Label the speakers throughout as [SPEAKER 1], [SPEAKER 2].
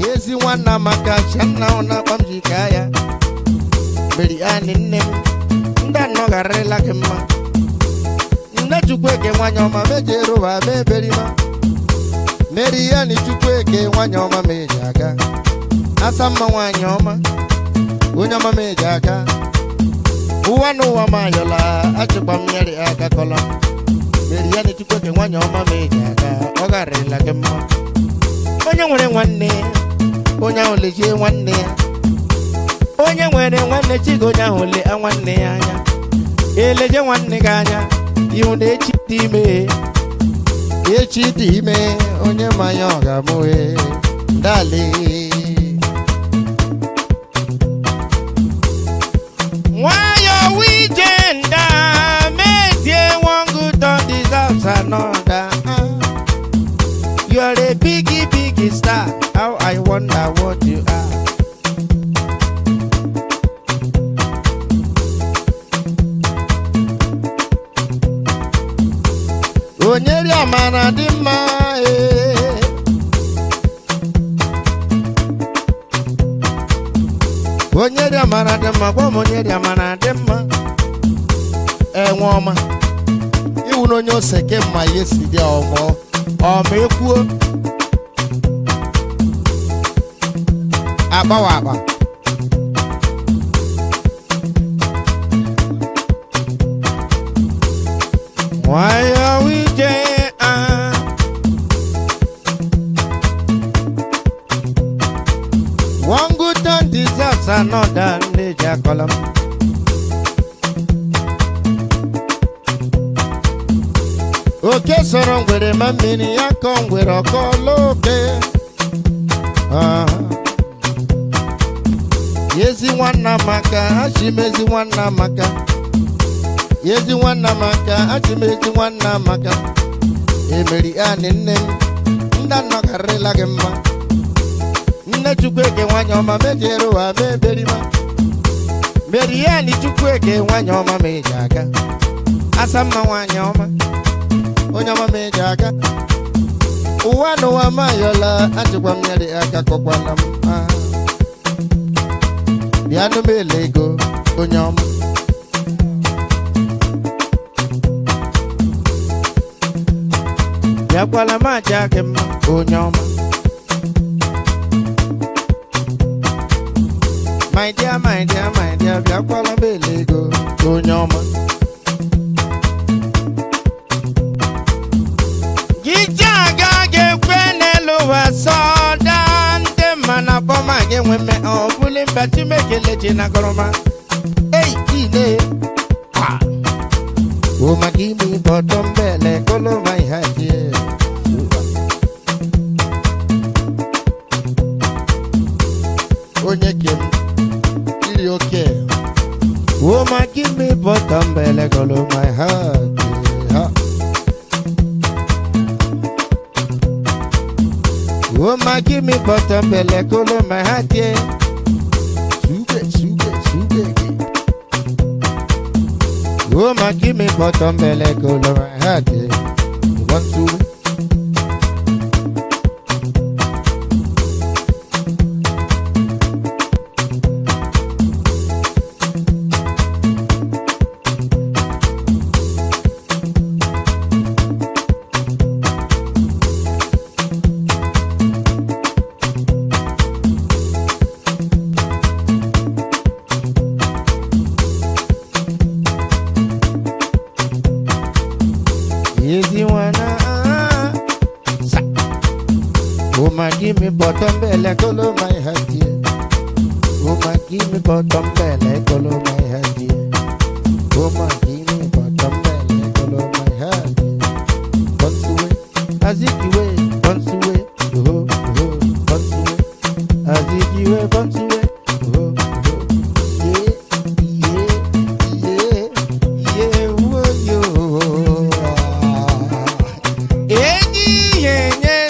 [SPEAKER 1] Yezi wana makachana ona pamjikaya beri aninem nda nogare la kema nda chukweke wanyoma mejero wa meberima Meriani chukweke wanyoma mejaga asama wanyoma unyoma mejaga uwanu wa mayola achukwa mieri akakola Meriani chukweke wanyoma mejaga ogare la kema Onye nwere nwanne onye ahụ lejie nwanne ya onye nwere nwanne chigo onye ahụ le nwanne ya anya eleje nwanne gị anya ihu na echi dị ime onye mmanya ọ ga-amụhe ndali nwayọ wijenda mezie one good turn deserves another. You are a biggie star. How I wonder what you are. Onyeri amana dimma Onyeri amana dimma kwa onyeri amana dimma Enwoma Iwu no nyo seke ma yesi dia omo Omekuo Abawaba Why are we there? One good turn deserves another major column. Okay, so wrong with a mammy, I come with a call, okay. Yes, you want Namaka, she makes you one Namaka. Yes, you want Namaka, she makes you one Namaka. Emily Ann in name, Ndanaka Gemma. Nachukweke wanyoma mejero wa meberima. Meriani chukweke wanyoma mejaga. Asama wanyoma. Onyama mejaga uwano wa mayola achukwa mnyali akakokwa nama Bianu melego onyama Biakwa la majake onyama My dear, biakwa la melego onyama Mana poma ge weme o buli mbati mekele jina koroma Hey ine ah O magimi bottom bele kolo my hatie Onye kem ili okay O magimi bottom bele kolo my hatie ha Oh, my give me bottom belly, color my hat, yeah. Sugar. Oh, my give me bottom belly, color my hat, yeah. You want to? Give me bottom belly, color my hat, yeah. Oh, my give me bottom belly, color my hat, yeah. Oh, my give me bottom belly, color my hat, yeah. Once away, as if you way, once away, once away, as if you way, once away,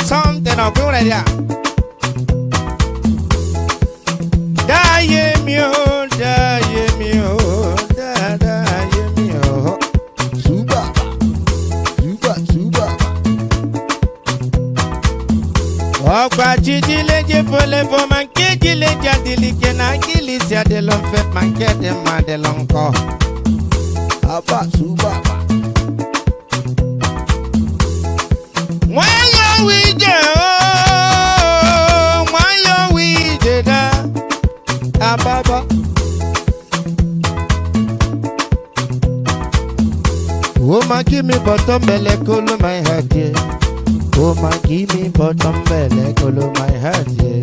[SPEAKER 1] something of good idea. chidile je fole fo manke jile jadili ke na gili sia de l'on fait manke de ma de l'onko. Aba subaba. Wayo wije oh, wayo wije da. Ababa. Oh my give me bottom belly cool my head yeah. Oh my give me bottom belly cool my head yeah.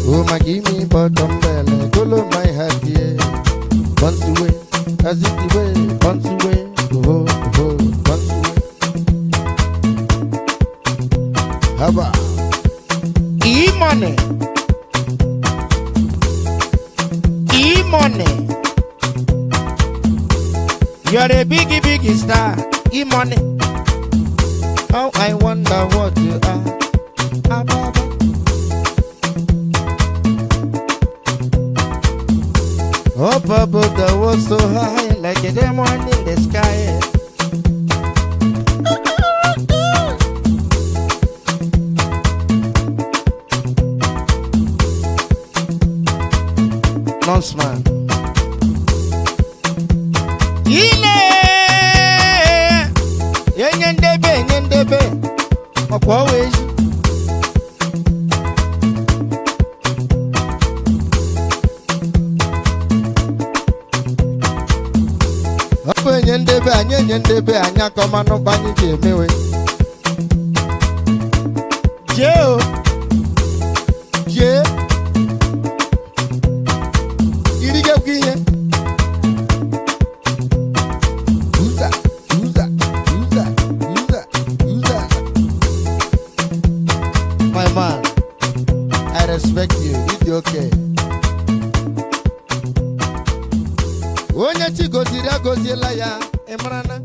[SPEAKER 1] Oh my give me bottom belly cool my head yeah. Bounce away, as it away, bounce away, oh oh, bounce away. Haba, e-money, e-money. You're a biggie star, e-money. How I wonder what you are. Ababa. Up above the world so high, like a diamond in the sky. Nonceman. Nyendebe okwa weji opo nyendebe anya koma no bani je mewe je irige kwiye my man, I respect you. You do okay. Onye chi goziri agozila ya, Emrana.